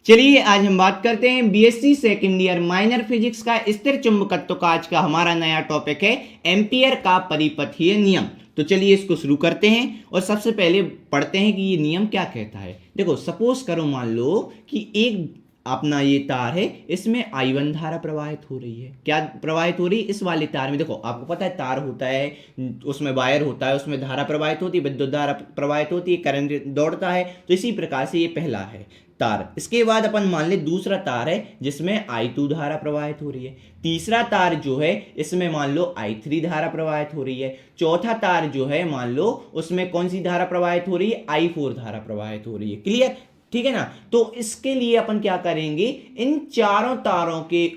चलिए आज हम बात करते हैं BSc second year minor physics का स्थिर चुंबकत्व का। आज का हमारा नया टॉपिक है एम्पियर का परिपथीय नियम। तो चलिए इसको शुरू करते हैं और सबसे पहले पढ़ते हैं कि ये नियम क्या कहता है। देखो सपोज करो, मान लो कि एक अपना ये तार है, इसमें I1 धारा प्रवाहित हो रही है। क्या प्रवाहित हो रही है? इस वाले तार में देखो, आपको पता है तार होता है, उसमें वायर होता है, उसमें धारा प्रवाहित होती है, विद्युत धारा प्रवाहित होती है, करंट दौड़ता है। तो इसी प्रकार से ये पहला है तार। इसके बाद अपन मान ले दूसरा तार है जिसमें I2 धारा प्रवाहित हो रही है। तीसरा तार जो है इसमें मान लो I3 धारा प्रवाहित हो रही है। चौथा तार जो है मान लो उसमें कौन सी धारा प्रवाहित हो रही है? I4 धारा प्रवाहित हो रही है। क्लियर? ठीक है ना। तो इसके लिए अपन क्या करेंगे, इन चारों तारों के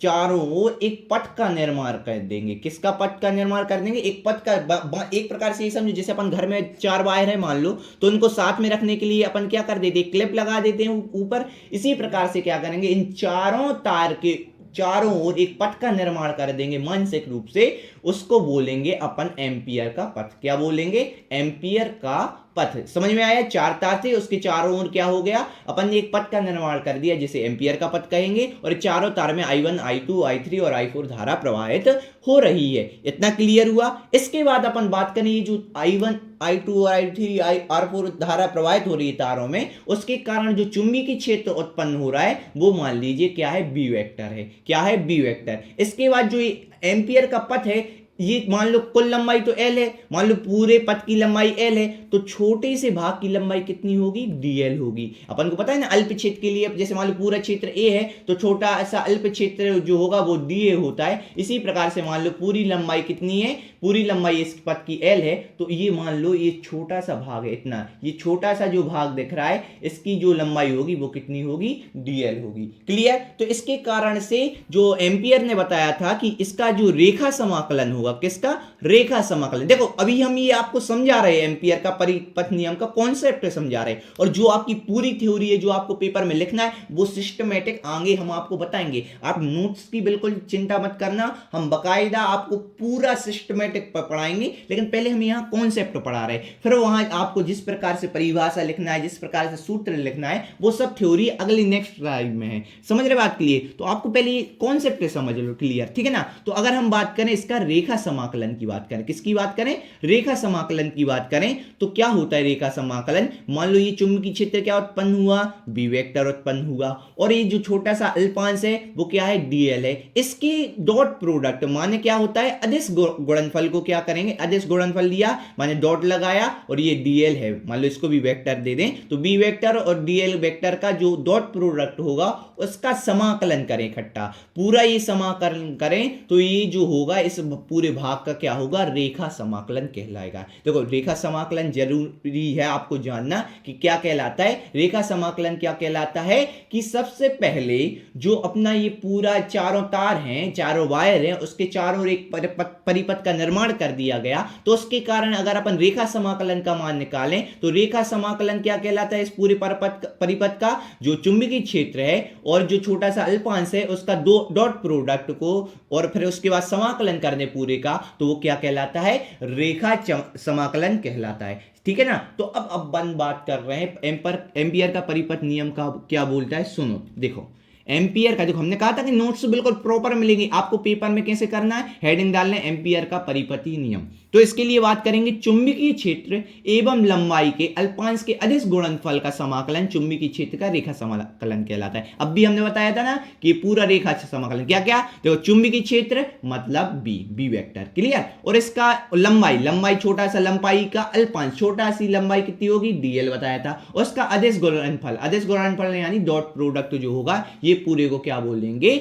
चारों ओर एक पथ का निर्माण कर देंगे। किसका पथ का निर्माण कर देंगे? एक पथ का। एक प्रकार से ये समझो जैसे अपन घर में चार वायर है मान लो, तो उनको साथ में रखने के लिए अपन क्या कर देते हैं, क्लिप लगा देते हैं ऊपर। इसी प्रकार से क्या करेंगे, इन चारों तार के चारों ओर एक पथ का निर्माण कर देंगे मानसिक रूप से। उसको बोलेंगे अपन एम्पियर का पथ। क्या बोलेंगे? एम्पियर का पथ। समझ में आया? चार तार थे, उसके चारों ओर क्या हो गया, अपन ने एक पथ का निर्माण कर दिया जिसे एम्पियर का पथ कहेंगे। और चारों तार में I1 I2 I3 और I4 धारा प्रवाहित हो रही है। इतना क्लियर हुआ। इसके बाद अपन बात करें, ये जो I1 I2 और I3 R4 धारा प्रवाहित हो रही है तारों में, उसके कारण जो चुंबकीय क्षेत्र उत्पन्न हो रहा है वो मान लीजिए क्या है, बी वेक्टर है। क्या है? B vector. इसके बाद जो एम्पियर का पथ है, ये मान लो कुल लंबाई तो L है, मान लो पूरे पथ की लंबाई L है, तो छोटे से भाग की लंबाई कितनी होगी? dl होगी। अपन को पता है ना, अल्प क्षेत्र के लिए जैसे मान लो पूरा क्षेत्र A है तो छोटा ऐसा अल्प क्षेत्र जो होगा वो dA होता है। इसी प्रकार से मान लो पूरी लंबाई कितनी है, पूरी लंबाई इस पथ की L है, तो ये मान लो ये छोटा सा भाग है, इतना ये छोटा सा जो भाग दिख रहा है, इसकी जो लंबाई होगी वो कितनी होगी? dl होगी। क्लियर? तो इसके कारण से जो एम्पियर ने बताया था कि इसका जो रेखा समाकलन होगा, किसका? रेखा समाकलन। देखो अभी हम ये आपको समझा रहे हैं, एम्पियर का परिपथ नियम का कॉन्सेप्ट समझा रहे हैं, और जो आपकी पूरी थ्योरी है जो आपको पेपर में लिखना है वो सिस्टमैटिक आगे हम आपको बताएंगे। आप नोट्स की बिल्कुल चिंता मत करना, हम बकायदा आपको पूरा सिस्टमैटिक पढ़ाएंगे। लेकिन पहले हम यहाँ कॉन्सेप्ट पढ़ा रहे हैं, फिर वहां आपको जिस प्रकार से परिभाषा लिखना है, जिस प्रकार से सूत्र लिखना है, वो सब थ्योरी अगली नेक्स्ट स्लाइड में है। समझ रहे बात? क्लियर? तो आपको पहले ये कॉन्सेप्ट समझ लो। क्लियर? ठीक है ना। तो अगर हम बात करें इसका रेखा समाकलन की बात करें, किसकी बात करें? रेखा समाकलन की बात करें तो क्या होता है रेखा समाकलन? मान लो ये चुंबकीय क्षेत्र क्या उत्पन्न हुआ? बी वेक्टर उत्पन्न हुआ, और ये जो छोटा सा अल्पांश है वो क्या है? dl है। इसके डॉट प्रोडक्ट माने क्या होता है? अदिश गुणनफल को क्या करेंगे? अदिश गुणनफल लिया माने डॉट लगाया, और ये dl है, मान लो इसको भी वेक्टर दे दें, तो बी वेक्टर और dl वेक्टर का जो डॉट प्रोडक्ट होगा उसका समाकलन करें इकट्ठा। पूरा ये समाकलन करें तो ये जो होगा इस पूरे भाग का क्या होगा? रेखा समाकलन कहलाएगा। देखो रेखा समाकलन जरूरी है आपको जानना कि क्या कहलाता है। रेखा समाकलन क्या कहलाता है कि सबसे पहले जो अपना ये पूरा चारों तार हैं, चारों वायर हैं, उसके चारों एक परिपथ का निर्माण कर दिया गया, तो उसके कारण अगर अपन रेखा समाकलन का मान निकालें तो रेखा समाकलन क्या कहलाता है? इस पूरे परिपथ का जो चुंबकीय क्षेत्र है और जो छोटा सा अल्पांश है उसका दो डॉट प्रोडक्ट को और फिर उसके बाद समाकलन करने पूरे का, तो वो क्या कहलाता है? रेखा समाकलन कहलाता है। ठीक है ना। तो अब अपन बात कर रहे हैं एम्पियर का परिपथ नियम का क्या बोलता है। सुनो, देखो एम्पियर का, देखो हमने कहा था कि नोट्स बिल्कुल प्रॉपर मिलेंगे आपको। पेपर में कैसे करना है, हेडिंग डालना है एम्पियर का परिपथीय नियम। तो इसके लिए बात करेंगे चुंबकीय क्षेत्र एवं लंबाई के अल्पांश के अदिश गुणनफल का समाकलन चुंबकीय क्षेत्र का रेखा समाकलन कहलाता है। अब भी हमने बताया था ना कि पूरा रेखा समाकलन क्या क्या, देखो चुंबकीय क्षेत्र मतलब बी वेक्टर। क्लियर? और इसका लंबाई छोटा सा लंबाई का अल्पांश, छोटा सी लंबाई कितनी होगी? dl बताया था। उसका अदिश गुणनफल यानी डॉट प्रोडक्ट जो होगा, ये पूरे को क्या बोलेंगे?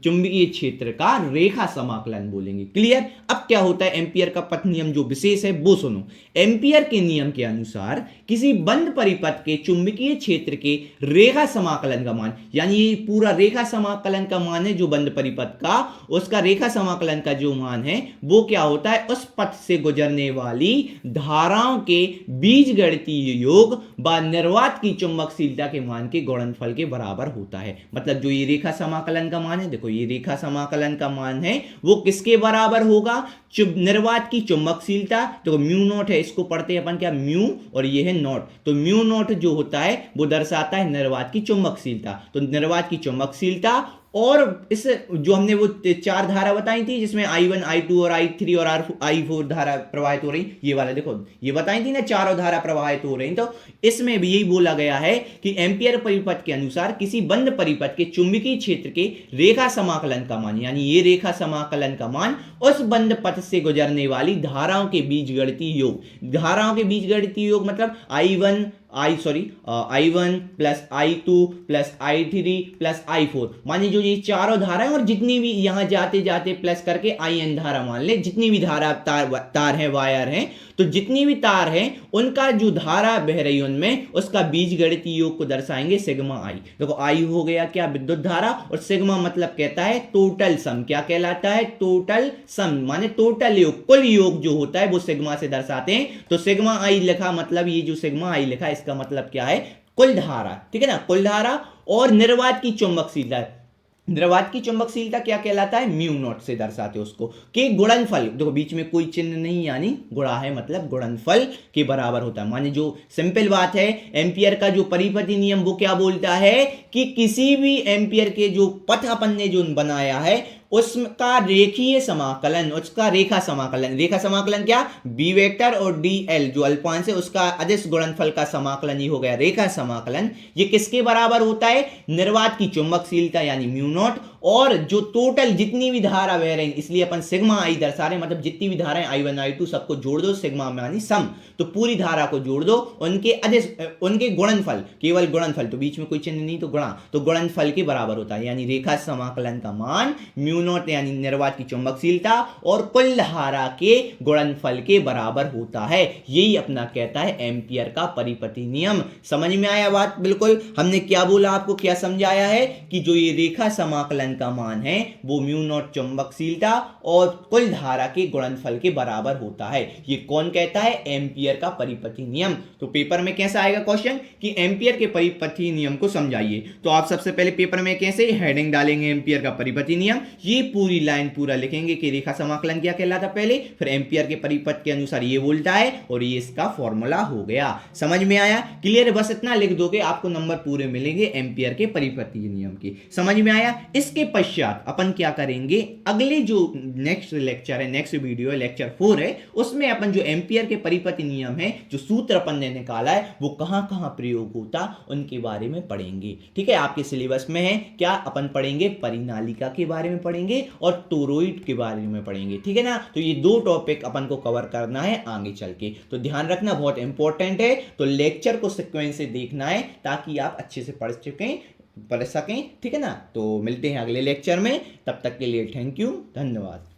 चुंबकीय क्षेत्र का रेखा समाकलन बोलेंगे। क्लियर? अब क्या होता है एम्पियर का पथ नियम जो विशेष है वो सुनो। एम्पियर के नियम के अनुसार किसी बंद परिपथ के चुंबकीय क्षेत्र के रेखा समाकलन का मान, यानी ये पूरा रेखा समाकलन का मान है जो बंद परिपथ का, उसका रेखा समाकलन का जो मान है वो क्या होता है? उस पथ से गुजरने वाली धाराओं के बीजगणितीय योग व निर्वात की चुंबकशीलता के मान के गुणनफल के बराबर होता है। मतलब जो ये रेखा समाकलन का मान है, देखो ये रेखा समाकलन का मान है वो किसके बराबर होगा? निर्वात की चुंबकशीलता, तो म्यू नॉट है, इसको पढ़ते हैं अपन क्या, म्यू, और ये है नॉट। तो म्यू नॉट जो होता है वो दर्शाता है निर्वात की चुंबकशीलता। तो निर्वात की चुंबकशीलता, और इस जो हमने वो 4 धारा बताई थी जिसमें I1, I2 और I3 और I4 धारा प्रवाहित हो रही, ये वाला देखो, ये बताई थी ना, चारों धारा प्रवाहित हो रही। तो इसमें भी यही बोला गया है कि एम्पियर परिपथ के अनुसार किसी बंद परिपथ के चुंबकीय क्षेत्र के रेखा समाकलन का मान, यानी ये रेखा समाकलन का मान उस बंद पथ से गुजरने वाली धाराओं के बीजगणितीय योग, धाराओं के बीजगणितीय योग मतलब I1 plus I2 plus I3 plus I4, मानिए जो ये चारों धाराएं और जितनी भी यहां जाते जाते प्लस करके IN धारा मान ले, जितनी भी धारा तार हैं, वायर हैं, तो जितनी भी तार हैं उनका जो धारा बह रही है उनमें, उसका बीजगणितीय योग को दर्शाएंगे सिग्मा I। देखो I हो गया क्या, विद्युत धारा, और सिग्मा मतलब कहता है टोटल सम, क्या कहलाता है, टोटल सम, माने टोटल योग, कुल योग जो होता है वो सिग्मा से दर्शाते हैं। तो सिग्मा I लिखा, मतलब ये जो सिग्मा I लिखा इसका मतलब क्या है, कुल धारा, ठीक है ना, कुल धारा। और निर्वात की चुंबकशीलता, निर्वात की चुंबकशीलता क्या कहलाता है, म्यू नॉट से दर्शाते उसको, कि गुणनफल, देखो बीच में कोई चिन्ह नहीं, यानी गुणा है मतलब गुणनफल के बराबर होता है। माने जो सिंपल बात है, एम्पियर का जो परिपथी नियम वो क्या बोलता है कि किसी भी एम्पियर के जो पथ अपन ने जो बनाया है उसका रेखीय समाकलन, उसका रेखा समाकलन, रेखा समाकलन क्या, बी वेक्टर और डी एल जो अल्पांश है उसका अदिश गुणनफल का समाकलन ही हो गया रेखा समाकलन। ये किसके बराबर होता है, निर्वात की चुंबकशीलता यानी म्यू नॉट, और जो टोटल जितनी भी धारा बह रही, इसलिए अपन सिग्मा आई दर्शा रहे, मतलब जितनी भी धाराएं I1 I2 सबको जोड़ दो, सिग्मा में यानी सम, तो पूरी धारा को जोड़ दो, उनके अदिश, उनके गुणनफल, केवल गुणनफल, तो बीच में कोई चिन्ह नहीं तो गुणा, तो गुणनफल के बराबर होता है, यानी रेखा समाकलन का मान म्यू नॉट यानी निर्वात की चुंबकशीलता और कुल धारा के गुणनफल के बराबर होता है। यही अपना कहता है एम्पियर का परिपथी नियम। समझ में आया बात, बिल्कुल हमने क्या बोला, आपको क्या समझाया है कि जो ये रेखा समाकलन का मान है वो म्यू नॉट चुंबकशीलता और कुल धारा के गुणनफल के बराबर होता है। ये कौन कहता है, एम्पियर का परिपथी नियम। तो पेपर में कैसा आएगा क्वेश्चन कि एम्पियर के परिपथी नियम को समझाइए, तो आप सबसे पहले पेपर में कैसे हेडिंग डालेंगे, एम्पियर का परिपथी नियम, ये पूरी लाइन पूरा लिखेंगे कि रेखा समाकलन क्या कहलाता पहले, फिर एम्पियर के परिपथ के अनुसार ये बोलता है, और ये इसका फॉर्मूला हो गया। समझ में आया, क्लियर, बस इतना लिख दोगे आपको नंबर पूरे मिलेंगे एम्पियर के परिपथी नियम के। समझ में आया। इसके पश्चात अपन क्या करेंगे, अगले जो नेक्स्ट लेक्चर है, नेक्स्ट वीडियो है, लेक्चर 4 है, उसमें अपन जो एम्पियर के परिपथी नियम है, जो सूत्र अपन ने निकाला है, वो कहां कहां प्रयोग होता उनके बारे में पढ़ेंगे। ठीक है, आपके सिलेबस में है क्या, अपन पढ़ेंगे परिनालिका के बारे में पढ़ेंगे और टोरॉइड के बारे में पढ़ेंगे। ठीक है ना, तो ये 2 टॉपिक अपन को कवर करना है आगे चल के, तो ध्यान रखना, बहुत इंपॉर्टेंट है। तो लेक्चर को सीक्वेंस से देखना है ताकि आप अच्छे से पढ़ सकें। ठीक है ना, तो मिलते हैं अगले लेक्चर में, तब तक के लिए थैंक यू, धन्यवाद।